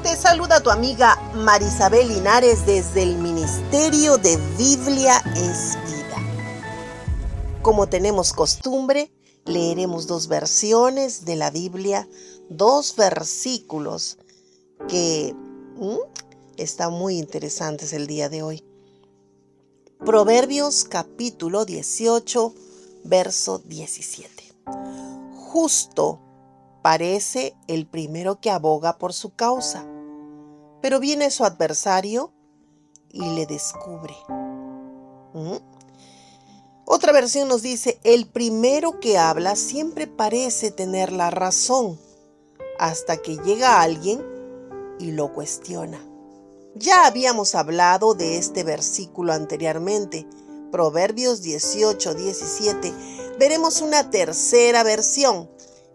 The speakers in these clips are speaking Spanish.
Te saluda tu amiga Marisabel Linares desde el Ministerio de Biblia es Vida. Como tenemos costumbre, leeremos 2 versiones de la Biblia, 2 versículos que están muy interesantes el día de hoy. Proverbios capítulo 18, verso 17. Justo parece el primero que aboga por su causa, pero viene su adversario y le descubre. Otra versión nos dice, el primero que habla siempre parece tener la razón, hasta que llega alguien y lo cuestiona. Ya habíamos hablado de este versículo anteriormente, Proverbios 18, 17. Veremos una tercera versión.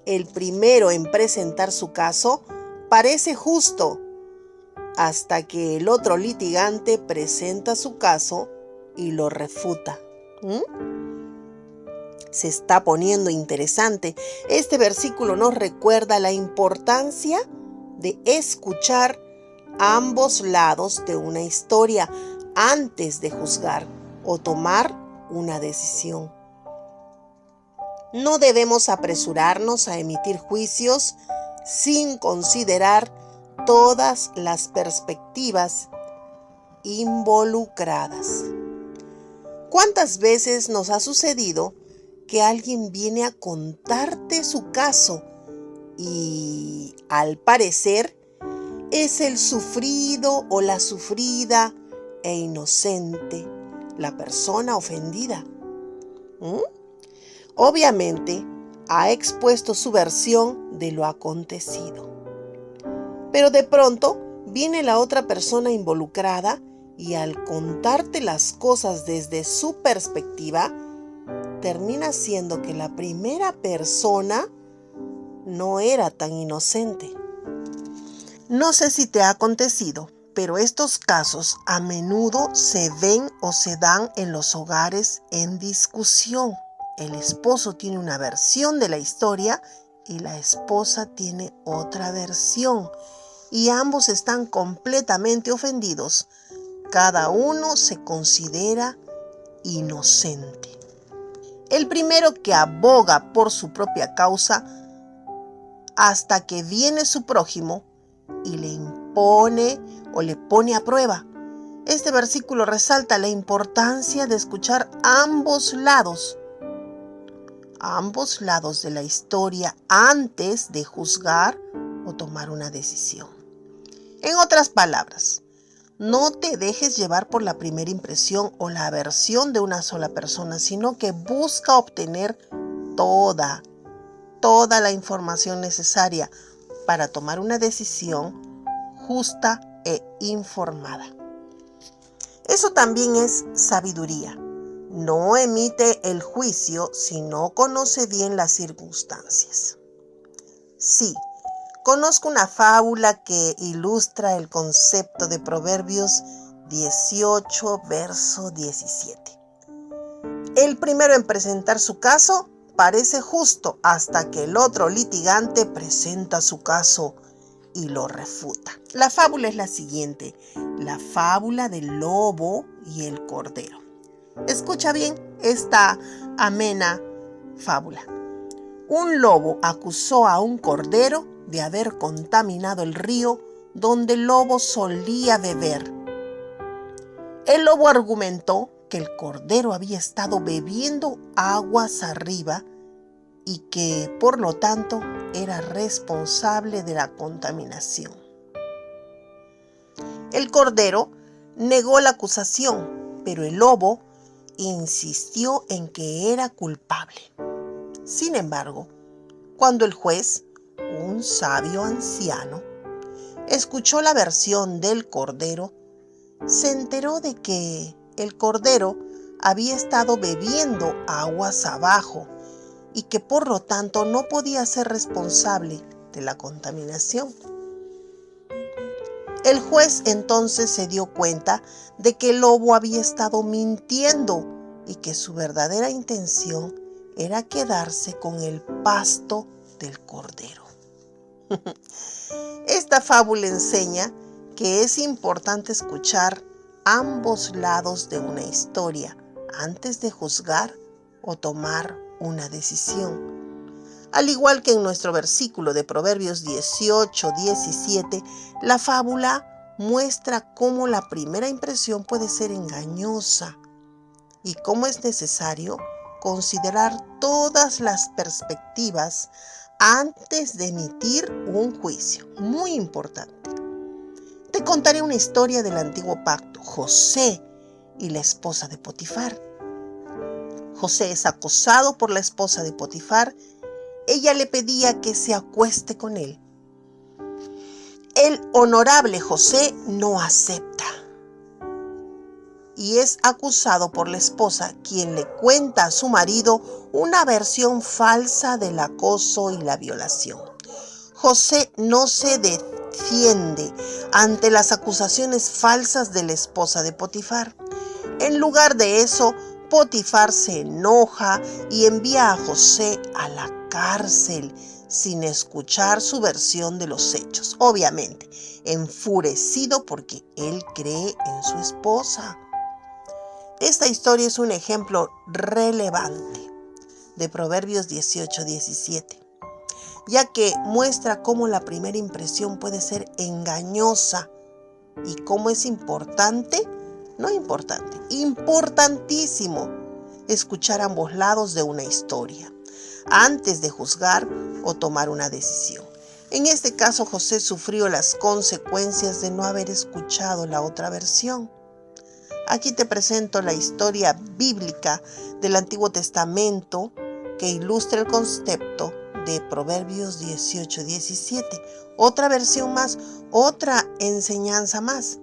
El primero en presentar su caso parece justo, hasta que el otro litigante presenta su caso y lo refuta. Se está poniendo interesante. Este versículo nos recuerda la importancia de escuchar ambos lados de una historia antes de juzgar o tomar una decisión. No debemos apresurarnos a emitir juicios sin considerar todas las perspectivas involucradas. ¿Cuántas veces nos ha sucedido que alguien viene a contarte su caso y al parecer es el sufrido o la sufrida e inocente, la persona ofendida? Obviamente ha expuesto su versión de lo acontecido. Pero de pronto viene la otra persona involucrada y al contarte las cosas desde su perspectiva, termina siendo que la primera persona no era tan inocente. No sé si te ha acontecido, pero estos casos a menudo se ven o se dan en los hogares en discusión. El esposo tiene una versión de la historia y la esposa tiene otra versión. Y ambos están completamente ofendidos. Cada uno se considera inocente. El primero que aboga por su propia causa hasta que viene su prójimo y le impone o le pone a prueba. Este versículo resalta la importancia de escuchar ambos lados de la historia antes de juzgar o tomar una decisión. En otras palabras, no te dejes llevar por la primera impresión o la versión de una sola persona, sino que busca obtener toda la información necesaria para tomar una decisión justa e informada. Eso también es sabiduría. No emite el juicio si no conoce bien las circunstancias. Sí, conozco una fábula que ilustra el concepto de Proverbios 18, verso 17. El primero en presentar su caso parece justo hasta que el otro litigante presenta su caso y lo refuta. La fábula es la siguiente, la fábula del lobo y el cordero. Escucha bien esta amena fábula. Un lobo acusó a un cordero de haber contaminado el río donde el lobo solía beber. El lobo argumentó que el cordero había estado bebiendo aguas arriba y que, por lo tanto, era responsable de la contaminación. El cordero negó la acusación, pero el lobo insistió en que era culpable. Sin embargo, cuando el juez, un sabio anciano, escuchó la versión del cordero, se enteró de que el cordero había estado bebiendo aguas abajo y que por lo tanto no podía ser responsable de la contaminación. El juez entonces se dio cuenta de que el lobo había estado mintiendo y que su verdadera intención era quedarse con el pasto del cordero. Esta fábula enseña que es importante escuchar ambos lados de una historia antes de juzgar o tomar una decisión. Al igual que en nuestro versículo de Proverbios 18-17, la fábula muestra cómo la primera impresión puede ser engañosa y cómo es necesario considerar todas las perspectivas antes de emitir un juicio. Muy importante. Te contaré una historia del antiguo pacto, José y la esposa de Potifar. José es acosado por la esposa de Potifar. Ella le pedía que se acueste con él. El honorable José no acepta y es acusado por la esposa, quien le cuenta a su marido una versión falsa del acoso y la violación. José no se defiende ante las acusaciones falsas de la esposa de Potifar. En lugar de eso, Potifar se enoja y envía a José a la cárcel sin escuchar su versión de los hechos, obviamente enfurecido porque él cree en su esposa. Esta historia es un ejemplo relevante de Proverbios 18-17, ya que muestra cómo la primera impresión puede ser engañosa y cómo es importantísimo escuchar ambos lados de una historia antes de juzgar o tomar una decisión. En este caso, José sufrió las consecuencias de no haber escuchado la otra versión. Aquí te presento la historia bíblica del Antiguo Testamento que ilustra el concepto de Proverbios 18-17. Otra versión más, otra enseñanza más.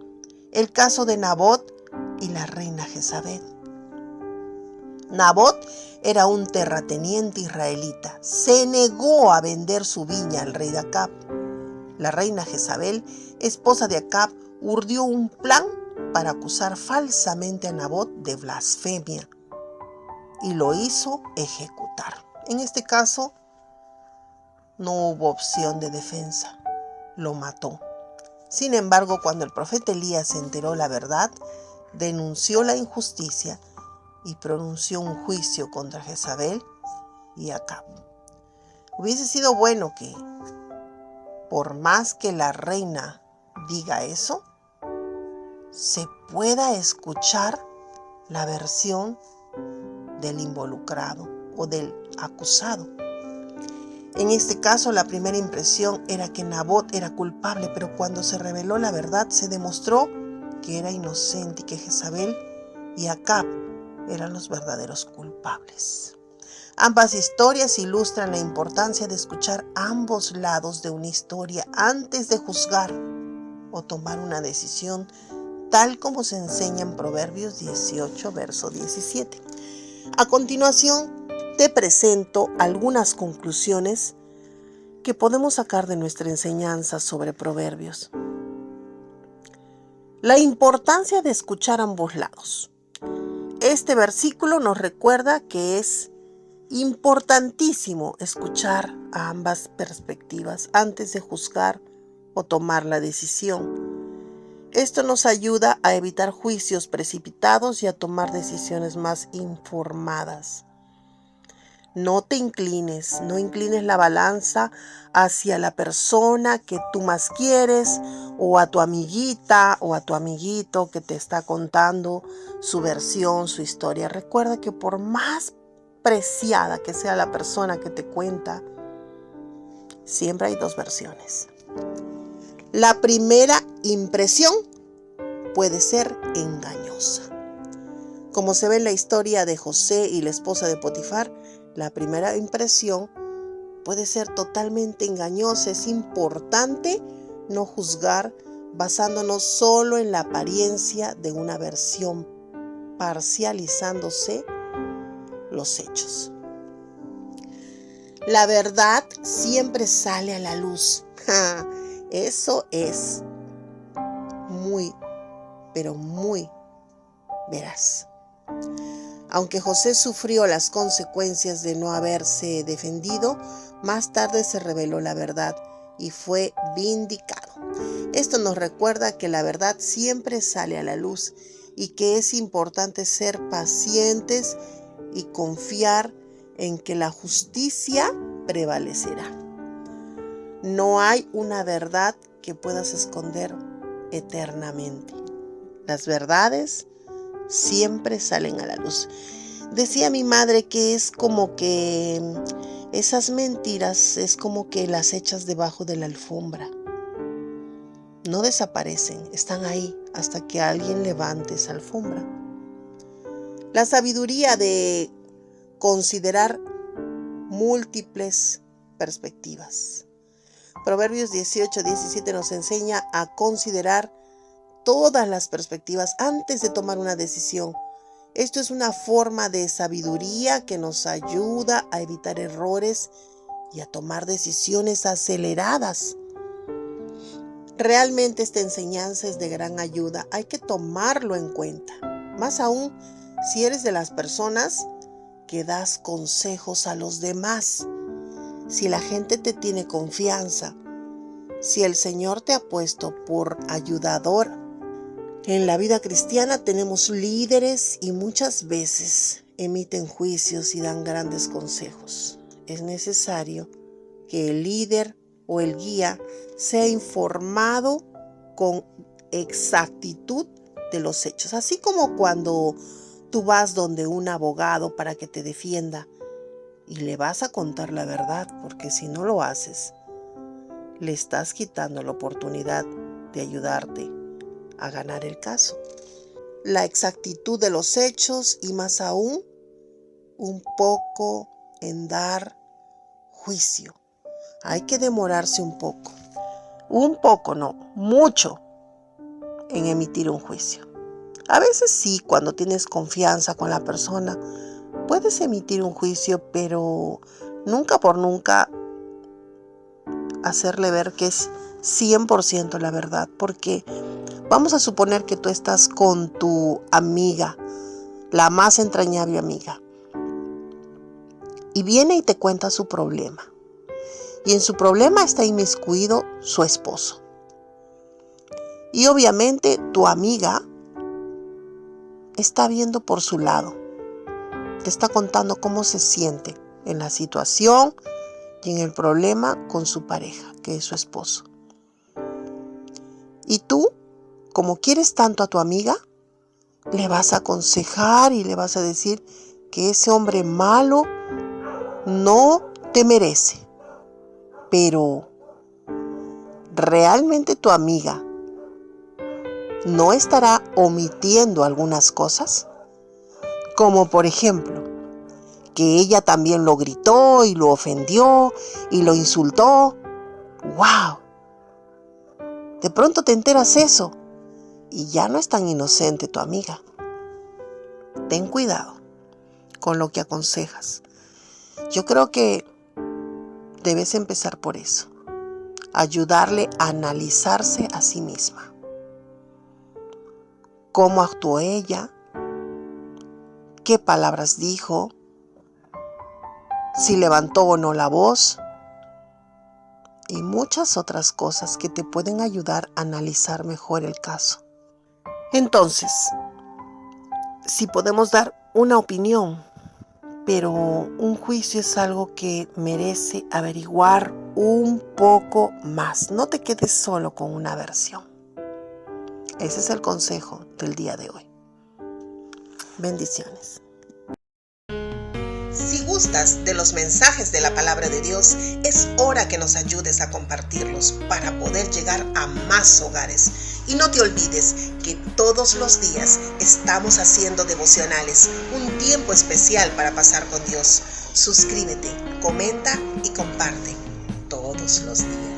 El caso de Nabot y la reina Jezabel. Nabot era un terrateniente israelita. Se negó a vender su viña al rey de Acab. La reina Jezabel, esposa de Acab, urdió un plan para acusar falsamente a Nabot de blasfemia y lo hizo ejecutar. En este caso, no hubo opción de defensa. Lo mató. Sin embargo, cuando el profeta Elías se enteró la verdad, denunció la injusticia y pronunció un juicio contra Jezabel y Acab. Hubiese sido bueno que, por más que la reina diga eso, se pueda escuchar la versión del involucrado o del acusado. En este caso, la primera impresión era que Nabot era culpable, pero cuando se reveló la verdad, se demostró que era inocente y que Jezabel y Acab eran los verdaderos culpables. Ambas historias ilustran la importancia de escuchar ambos lados de una historia antes de juzgar o tomar una decisión, tal como se enseña en Proverbios 18, verso 17. A continuación, te presento algunas conclusiones que podemos sacar de nuestra enseñanza sobre Proverbios. La importancia de escuchar ambos lados. Este versículo nos recuerda que es importantísimo escuchar a ambas perspectivas antes de juzgar o tomar la decisión. Esto nos ayuda a evitar juicios precipitados y a tomar decisiones más informadas. No inclines la balanza hacia la persona que tú más quieres o a tu amiguita o a tu amiguito que te está contando su versión, su historia. Recuerda que por más preciada que sea la persona que te cuenta, siempre hay dos versiones. La primera impresión puede ser engañosa. Como se ve en la historia de José y la esposa de Potifar, la primera impresión puede ser totalmente engañosa. Es importante no juzgar basándonos solo en la apariencia de una versión, parcializándose los hechos. La verdad siempre sale a la luz. Eso es muy, pero muy veraz. Aunque José sufrió las consecuencias de no haberse defendido, más tarde se reveló la verdad y fue vindicado. Esto nos recuerda que la verdad siempre sale a la luz y que es importante ser pacientes y confiar en que la justicia prevalecerá. No hay una verdad que puedas esconder eternamente. Las verdades siempre salen a la luz. Decía mi madre que es como que esas mentiras es como que las echas debajo de la alfombra. No desaparecen, están ahí hasta que alguien levante esa alfombra. La sabiduría de considerar múltiples perspectivas. Proverbios 18:17 nos enseña a considerar todas las perspectivas antes de tomar una decisión. Esto es una forma de sabiduría que nos ayuda a evitar errores y a tomar decisiones aceleradas. Realmente esta enseñanza es de gran ayuda. Hay que tomarlo en cuenta. Más aún si eres de las personas que das consejos a los demás. Si la gente te tiene confianza, si el Señor te ha puesto por ayudador. En la vida cristiana tenemos líderes y muchas veces emiten juicios y dan grandes consejos. Es necesario que el líder o el guía sea informado con exactitud de los hechos. Así como cuando tú vas donde un abogado para que te defienda y le vas a contar la verdad, porque si no lo haces, le estás quitando la oportunidad de ayudarte a ganar el caso. La exactitud de los hechos y más aún, un poco en dar juicio. Hay que demorarse un poco. Un poco, no, mucho en emitir un juicio. A veces sí, cuando tienes confianza con la persona, puedes emitir un juicio, pero nunca por nunca hacerle ver que es 100% la verdad, porque vamos a suponer que tú estás con tu amiga, la más entrañable amiga, y viene y te cuenta su problema. Y en su problema está inmiscuido su esposo. Y obviamente tu amiga está viendo por su lado. Te está contando cómo se siente en la situación y en el problema con su pareja, que es su esposo. Y tú, como quieres tanto a tu amiga, le vas a aconsejar y le vas a decir que ese hombre malo no te merece. Pero, ¿realmente tu amiga no estará omitiendo algunas cosas? Como por ejemplo, que ella también lo gritó y lo ofendió y lo insultó. ¡Wow! De pronto te enteras eso y ya no es tan inocente tu amiga. Ten cuidado con lo que aconsejas. Yo creo que debes empezar por eso. Ayudarle a analizarse a sí misma. ¿Cómo actuó ella? ¿Qué palabras dijo? ¿Si levantó o no la voz? Y muchas otras cosas que te pueden ayudar a analizar mejor el caso. Entonces, si podemos dar una opinión, pero un juicio es algo que merece averiguar un poco más. No te quedes solo con una versión. Ese es el consejo del día de hoy. Bendiciones. Si gustas de los mensajes de la palabra de Dios, es hora que nos ayudes a compartirlos para poder llegar a más hogares. Y no te olvides que todos los días estamos haciendo devocionales, un tiempo especial para pasar con Dios. Suscríbete, comenta y comparte todos los días.